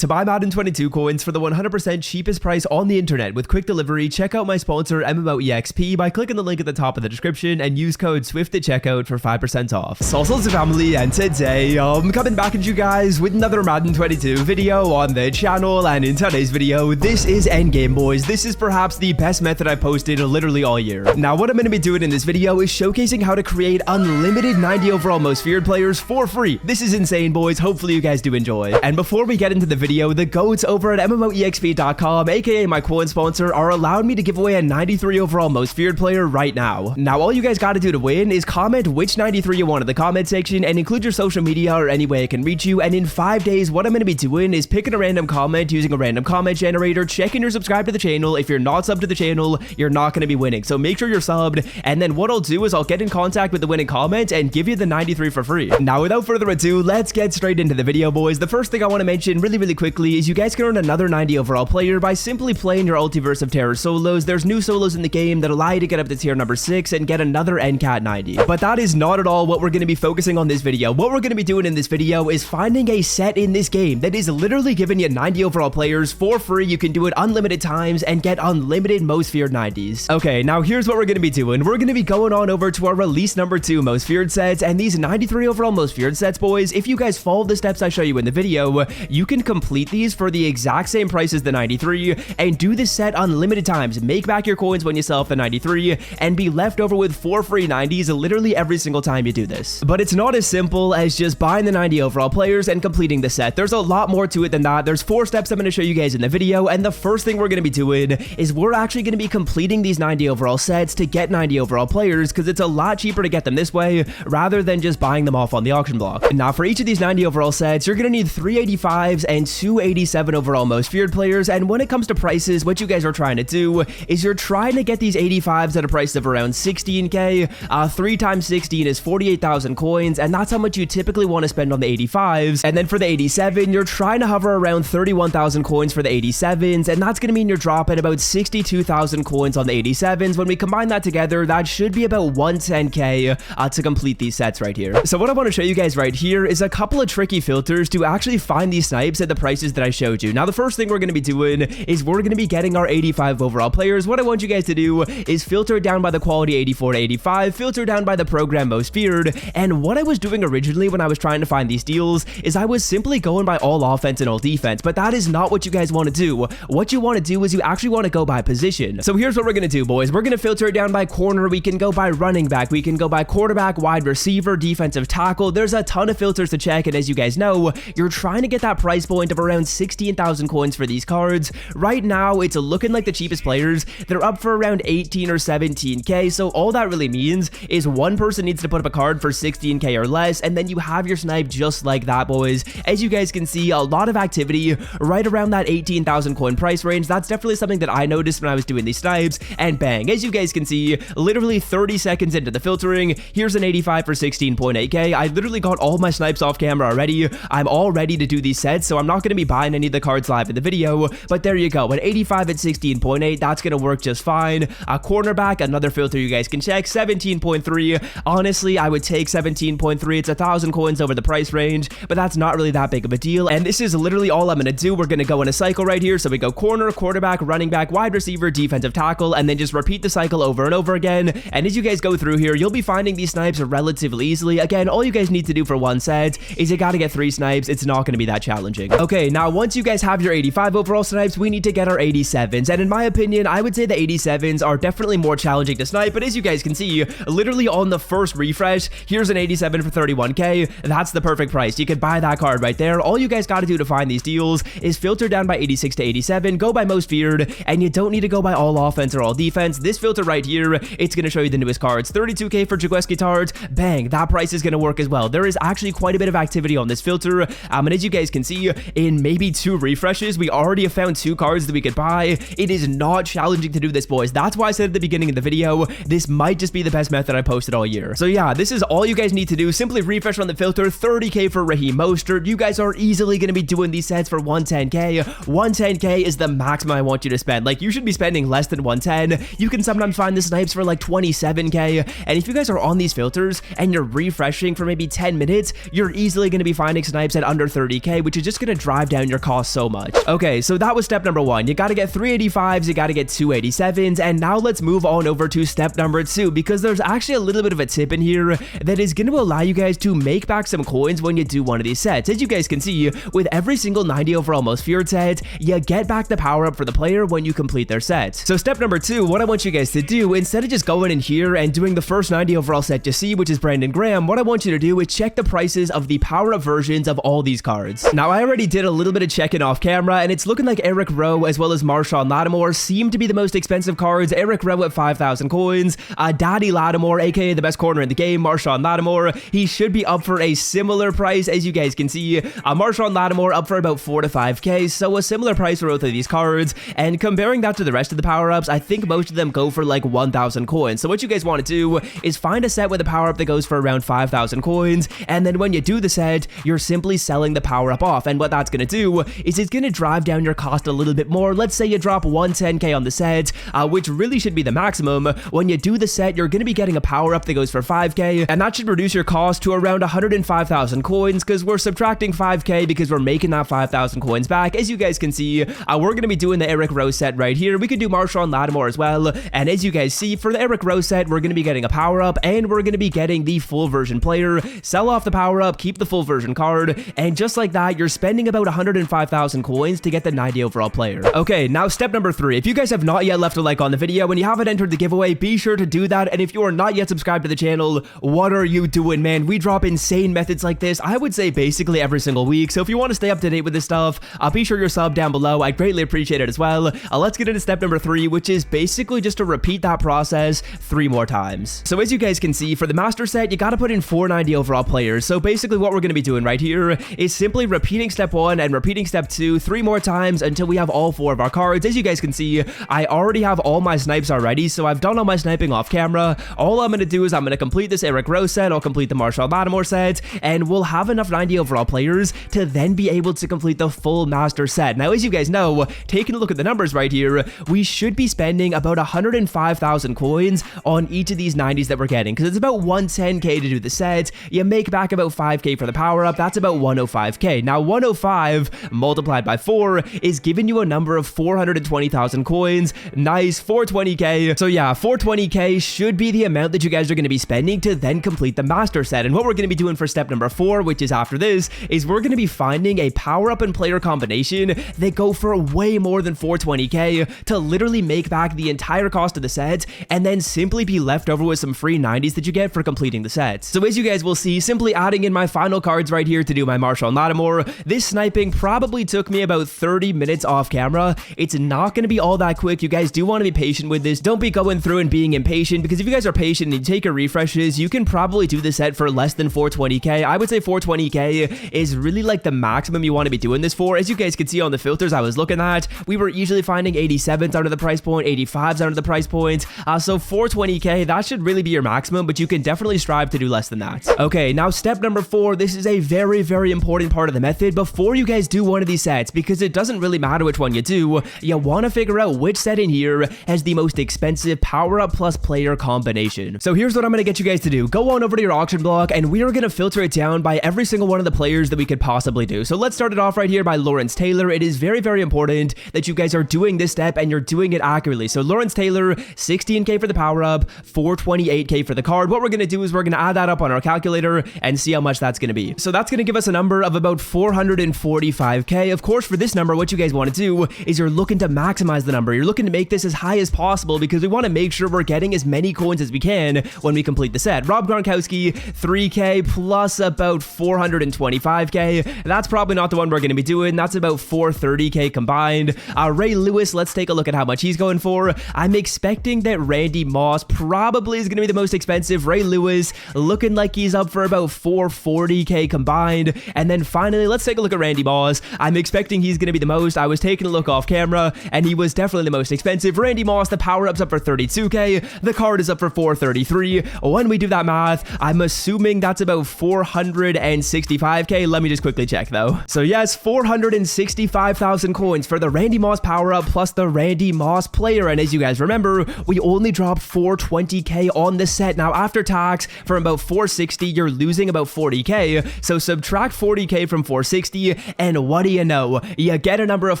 To buy Madden 22 coins for the 100% cheapest price on the internet with quick delivery, check out my sponsor MMOEXP by clicking the link at the top of the description and use code SWIFT at checkout for 5% off. Salsa family, and today I'm coming back at you guys with another Madden 22 video on the channel, and in today's video, this is endgame, boys. This is perhaps the best method I've posted literally all year. Now, what I'm going to be doing in this video is showcasing how to create unlimited 90 overall most feared players for free. This is insane, boys. Hopefully you guys do enjoy. And before we get into the video, the goats over at MMOEXP.com, aka my coin sponsor, are allowing me to give away a 93 overall most feared player right now. Now, all you guys got to do to win is comment which 93 you want in the comment section and include your social media or any way I can reach you. And in 5 days, what I'm going to be doing is picking a random comment using a random comment generator, checking you're subscribed to the channel. If you're not subbed to the channel, you're not going to be winning. So make sure you're subbed. And then what I'll do is I'll get in contact with the winning comment and give you the 93 for free. Now, without further ado, let's get straight into the video, boys. The first thing I want to mention really quickly is you guys can earn another 90 overall player by simply playing your Multiverse of Terror solos. There's new solos in the game that allow you to get up to tier number 6 and get another NCAT 90. But that is not at all what we're going to be focusing on this video. What we're going to be doing in this video is finding a set in this game that is literally giving you 90 overall players for free. You can do it unlimited times and get unlimited most feared 90s. Okay, now here's what we're going to be doing. We're going to be going on over to our release number 2 most feared sets, and these 93 overall most feared sets, boys, if you guys follow the steps I show you in the video, you can complete these for the exact same price as the 93 and do this set unlimited times. Make back your coins when you sell off the 93 and be left over with 4 free 90s literally every single time you do this. But it's not as simple as just buying the 90 overall players and completing the set. There's a lot more to it than that. There's 4 steps I'm going to show you guys in the video, and the first thing we're going to be doing is we're actually going to be completing these 90 overall sets to get 90 overall players, because it's a lot cheaper to get them this way rather than just buying them off on the auction block. Now, for each of these 90 overall sets, you're going to need 3 85s and 2 87 overall most feared players. And when it comes to prices, what you guys are trying to do is you're trying to get these 85s at a price of around 16k. 3 times 16 is 48,000 coins, and that's how much you typically want to spend on the 85s. And then for the 87, you're trying to hover around 31,000 coins for the 87s, and that's going to mean you're dropping about 62,000 coins on the 87s. When we combine that together, that should be about 110k to complete these sets right here. So what I want to show you guys right here is a couple of tricky filters to actually find these snipes at the prices that I showed you. Now, the first thing we're going to be doing is we're going to be getting our 85 overall players. What I want you guys to do is filter it down by the quality 84 to 85, filter down by the program most feared. And what I was doing originally when I was trying to find these deals is I was simply going by all offense and all defense, but that is not what you guys want to do. What you want to do is you actually want to go by position. So here's what we're going to do, boys. We're going to filter it down by corner. We can go by running back. We can go by quarterback, wide receiver, defensive tackle. There's a ton of filters to check, and as you guys know, you're trying to get that price point of around 16,000 coins for these cards. Right now, it's looking like the cheapest players, they're up for around 18 or 17k. So all that really means is one person needs to put up a card for 16k or less, and then you have your snipe just like that, boys. As you guys can see, a lot of activity right around that 18,000 coin price range. That's definitely something that I noticed when I was doing these snipes, and bang, as you guys can see, literally 30 seconds into the filtering, here's an 85 for 16.8k. I literally got all my snipes off camera already. I'm all ready to do these sets, so I'm not going to be buying any of the cards live in the video, but there you go. An 85 at 16.8, that's going to work just fine. A cornerback, another filter you guys can check, 17.3. Honestly, I would take 17.3. It's 1,000 coins over the price range, but that's not really that big of a deal. And this is literally all I'm going to do. We're going to go in a cycle right here. So we go corner, quarterback, running back, wide receiver, defensive tackle, and then just repeat the cycle over and over again. And as you guys go through here, you'll be finding these snipes relatively easily. Again, all you guys need to do for one set is you got to get 3 snipes. It's not going to be that challenging. Okay, now once you guys have your 85 overall snipes, we need to get our 87s. And in my opinion, I would say the 87s are definitely more challenging to snipe, but as you guys can see, literally on the first refresh, here's an 87 for 31k. That's the perfect price. You could buy that card right there. All you guys got to do to find these deals is filter down by 86 to 87, go by most feared, and you don't need to go by all offense or all defense. This filter right here, it's going to show you the newest cards. 32k for Jagueski cards. Bang, that price is going to work as well. There is actually quite a bit of activity on this filter, and as you guys can see, in maybe 2 refreshes, we already have found 2 cards that we could buy. It is not challenging to do this, boys. That's why I said at the beginning of the video, this might just be the best method I posted all year. So yeah, this is all you guys need to do. Simply refresh on the filter. 30k for Raheem Mostert. You guys are easily going to be doing these sets for 110k. 110k is the maximum I want you to spend. Like, you should be spending less than 110. You can sometimes find the snipes for like 27k. And if you guys are on these filters and you're refreshing for maybe 10 minutes, you're easily going to be finding snipes at under 30k, which is just going to drive down your cost so much. Okay, so that was step number 1. You gotta get 385s, you gotta get 287s, and now let's move on over to step number 2, because there's actually a little bit of a tip in here that is gonna allow you guys to make back some coins when you do one of these sets. As you guys can see, with every single 90 overall most feared set, you get back the power up for the player when you complete their set. So step number 2, what I want you guys to do, instead of just going in here and doing the first 90 overall set you see, which is Brandon Graham, what I want you to do is check the prices of the power up versions of all these cards. Now, I already did a little bit of checking off camera, and it's looking like Eric Rowe as well as Marshawn Lattimore seem to be the most expensive cards. Eric Rowe at 5,000 coins, Daddy Lattimore, aka the best corner in the game, Marshawn Lattimore, he should be up for a similar price. As you guys can see, Marshawn Lattimore up for about 4 to 5k, so a similar price for both of these cards. And comparing that to the rest of the power-ups, I think most of them go for like 1,000 coins. So what you guys want to do is find a set with a power-up that goes for around 5,000 coins, and then when you do the set, you're simply selling the power-up off. And what that's going to do is it's going to drive down your cost a little bit more. Let's say you drop 110k on the set, which really should be the maximum. When you do the set, you're going to be getting a power-up that goes for 5k, and that should reduce your cost to around 105,000 coins, because we're subtracting 5k because we're making that 5,000 coins back. As you guys can see, we're going to be doing the Eric Rowe set right here. We could do Marshawn Lattimore as well, and as you guys see, for the Eric Rowe set, we're going to be getting a power-up, and we're going to be getting the full version player. Sell off the power-up, keep the full version card, and just like that, you're spending about 105,000 coins to get the 90 overall player. Okay, now step number 3. If you guys have not yet left a like on the video and you haven't entered the giveaway, be sure to do that. And if you are not yet subscribed to the channel, what are you doing, man? We drop insane methods like this, I would say basically every single week. So if you want to stay up to date with this stuff, be sure you're subbed down below. I'd greatly appreciate it as well. Let's get into step number 3, which is basically just to repeat that process 3 more times. So as you guys can see, for the master set, you got to put in 490 overall players. So basically what we're going to be doing right here is simply repeating step 1 and repeating step 2 3 more times until we have all 4 of our cards. As you guys can see, I already have all my snipes already, so I've done all my sniping off camera. All I'm going to do is I'm going to complete this Eric Rowe set, I'll complete the Marshawn Lattimore set, and we'll have enough 90 overall players to then be able to complete the full master set. Now, as you guys know, taking a look at the numbers right here, we should be spending about 105,000 coins on each of these 90s that we're getting, because it's about 110k to do the set. You make back about 5k for the power-up, that's about 105k. Now, 105 multiplied by 4 is giving you a number of 420,000 coins. Nice, 420k. So yeah, 420k should be the amount that you guys are going to be spending to then complete the master set. And what we're going to be doing for step number 4, which is after this, is we're going to be finding a power-up and player combination that go for way more than 420k to literally make back the entire cost of the set and then simply be left over with some free 90s that you get for completing the set. So as you guys will see, simply adding in my final cards right here to do my Marshawn Lattimore, this sniping probably took me about 30 minutes off camera. It's not going to be all that quick. You guys do want to be patient with this. Don't be going through and being impatient, because if you guys are patient and you take your refreshes, you can probably do the set for less than 420k. I would say 420k is really like the maximum you want to be doing this for. As you guys can see on the filters I was looking at, we were easily finding 87s under the price point, 85s under the price point. So 420k, that should really be your maximum, but you can definitely strive to do less than that. Okay, now step number 4, this is a very, very important part of the method before you guys do one of these sets, because it doesn't really matter which one you do. You want to figure out which set in here has the most expensive power-up plus player combination. So here's what I'm going to get you guys to do. Go on over to your auction block, and we are going to filter it down by every single one of the players that we could possibly do. So let's start it off right here by Lawrence Taylor. It is very, very important that you guys are doing this step and you're doing it accurately. So Lawrence Taylor, 16k for the power-up, 428k for the card. What we're going to do is we're going to add that up on our calculator and see how much that's going to be. So that's going to give us a number of about 445k. Of course, for this number, what you guys want to do is you're looking to maximize the number. You're looking to make this as high as possible, because we want to make sure we're getting as many coins as we can when we complete the set. Rob Gronkowski, 3k plus about 425k. That's probably not the one we're going to be doing. That's about 430k combined. Ray Lewis, let's take a look at how much he's going for. I'm expecting that Randy Moss probably is going to be the most expensive. Ray Lewis looking like he's up for about 440k combined. And then finally, let's take a look at Randy Moss. I'm expecting he's going to be the most. I was taking a look off camera and he was definitely the most expensive. Randy Moss, the power-up's up for 32k. The card is up for 433. When we do that math, I'm assuming that's about 465k. Let me just quickly check though. So yes, 465,000 coins for the Randy Moss power-up plus the Randy Moss player. And as you guys remember, we only dropped 420k on the set. Now after tax, from about 460, you're losing about 40k. So subtract 40k from 460, and what do you know? You get a number of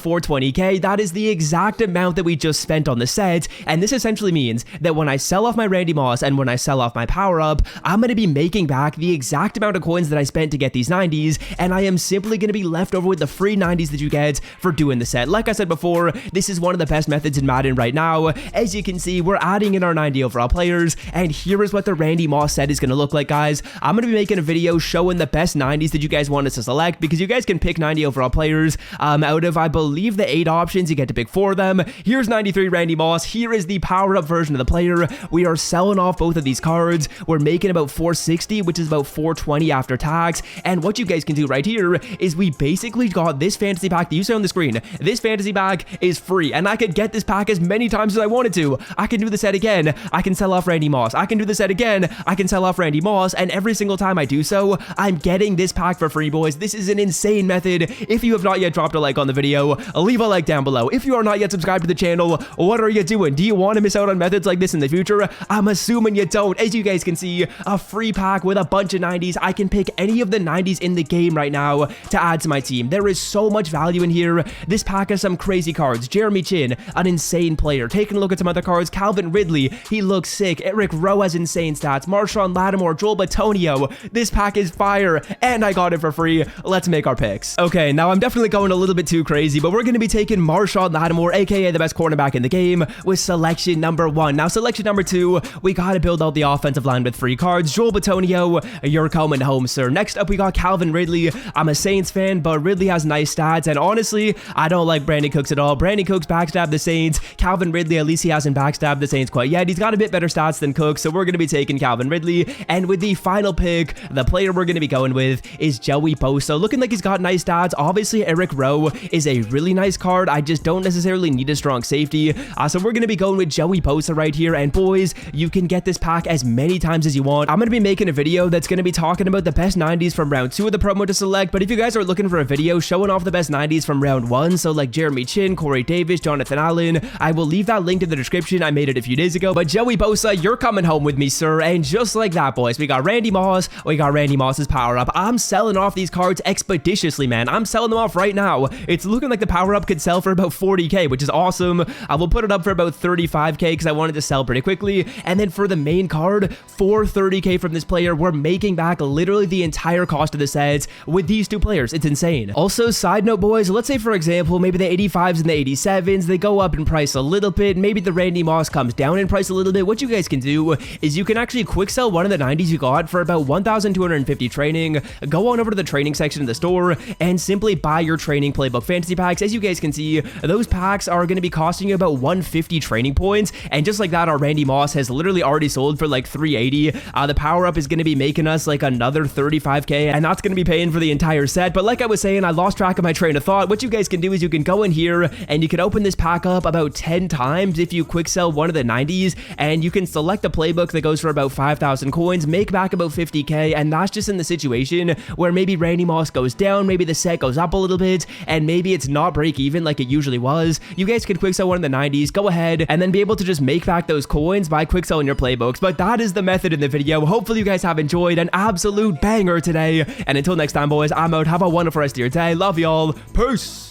420k. That is the exact amount that we just spent on the set, and this essentially means that when I sell off my Randy Moss and when I sell off my power-up, I'm going to be making back the exact amount of coins that I spent to get these 90s, and I am simply going to be left over with the free 90s that you get for doing the set. Like I said before, this is one of the best methods in Madden right now. As you can see, we're adding in our 90 overall players, and here is what the Randy Moss set is going to look like, guys. I'm going to be making a video showing the best 90s that you guys want us to select, because you guys can pick 90 overall players out of, I believe, the 8 options. You get to pick 4 of them. Here's 93 Randy Moss. Here is the power-up version of the player. We are selling off both of these cards. We're making about 460, which is about 420 after tax, and what you guys can do right here is we basically got this fantasy pack that you see on the screen. This fantasy pack is free, and I could get this pack as many times as I wanted to. I can do the set again. I can sell off Randy Moss. I can do the set again. I can sell off Randy Moss, and every single time I do so, I'm getting this pack for free, boys. This is an insane method. If you have not yet dropped a like on the video, leave a like down below. If you are not yet subscribed to the channel, what are you doing? Do you want to miss out on methods like this in the future? I'm assuming you don't. As you guys can see, a free pack with a bunch of 90s. I can pick any of the 90s in the game right now to add to my team. There is so much value in here. This pack has some crazy cards. Jeremy Chin, an insane player. Taking a look at some other cards. Calvin Ridley, he looks sick. Eric Rowe has insane stats. Marshawn Lattimore, Joel Bitonio. This pack is fire, and I got it for free. Let's make our picks. Okay, now I'm definitely going a little bit too crazy, but we're going to be taking Marshawn Lattimore, aka the best cornerback in the game, with selection number 1. Now, selection number 2, we got to build out the offensive line with free cards. Joel Bitonio, you're coming home, sir. Next up, we got Calvin Ridley. I'm a Saints fan, but Ridley has nice stats, and honestly, I don't like Brandon Cooks at all. Brandon Cooks backstabbed the Saints. Calvin Ridley, at least he hasn't backstabbed the Saints quite yet. He's got a bit better stats than Cooks, so we're going to be taking Calvin Ridley. And with the final pick, the player we're going to be going with is Joey Bosa. Looking like he's got nice stats. Obviously, Eric Rowe is a really nice card. I just don't necessarily need a strong safety. So we're going to be going with Joey Bosa right here. And boys, you can get this pack as many times as you want. I'm going to be making a video that's going to be talking about the best 90s from round 2 of the promo to select. But if you guys are looking for a video showing off the best 90s from round 1, so like Jeremy Chin, Corey Davis, Jonathan Allen, I will leave that link in the description. I made it a few days ago. But Joey Bosa, you're coming home with me, sir. And just like that, boys, we got Randy Moss. We got Randy Moss's power up. I'm selling off these cards expeditiously, man. I'm selling them off right now. It's looking like the power up could sell for about 40k, which is awesome. I will put it up for about 35k because I wanted to sell pretty quickly. And then for the main card, 430k from this player. We're making back literally the entire cost of the sets with these 2 players. It's insane. Also, side note, boys, let's say for example, maybe the 85s and the 87s, they go up in price a little bit. Maybe the Randy Moss comes down in price a little bit. What you guys can do is you can actually quick sell one of the 90s you got for about 1,250 training. Go on over to the training section of the store and simply buy your training playbook fantasy packs. As you guys can see, those packs are going to be costing you about 150 training points, and just like that, our Randy Moss has literally already sold for like 380. The power up is going to be making us like another 35k, and that's going to be paying for the entire set. But like I was saying, I lost track of my train of thought. What you guys can do is you can go in here and you can open this pack up about 10 times if you quick sell one of the 90s, and you can select a playbook that goes for about 5,000 coins, make back about 50k, and that's just in the situation where maybe Randy Moss goes down, maybe the set goes up a little bit, and maybe it's not break even like it usually was. You guys could quick sell one of the 90s, go ahead, and then be able to just make back those coins by quick selling your playbooks. But that is the method in the video. Hopefully you guys have enjoyed. An absolute banger today, and until next time, boys, I'm out. Have a wonderful rest of your day. Love y'all. Peace.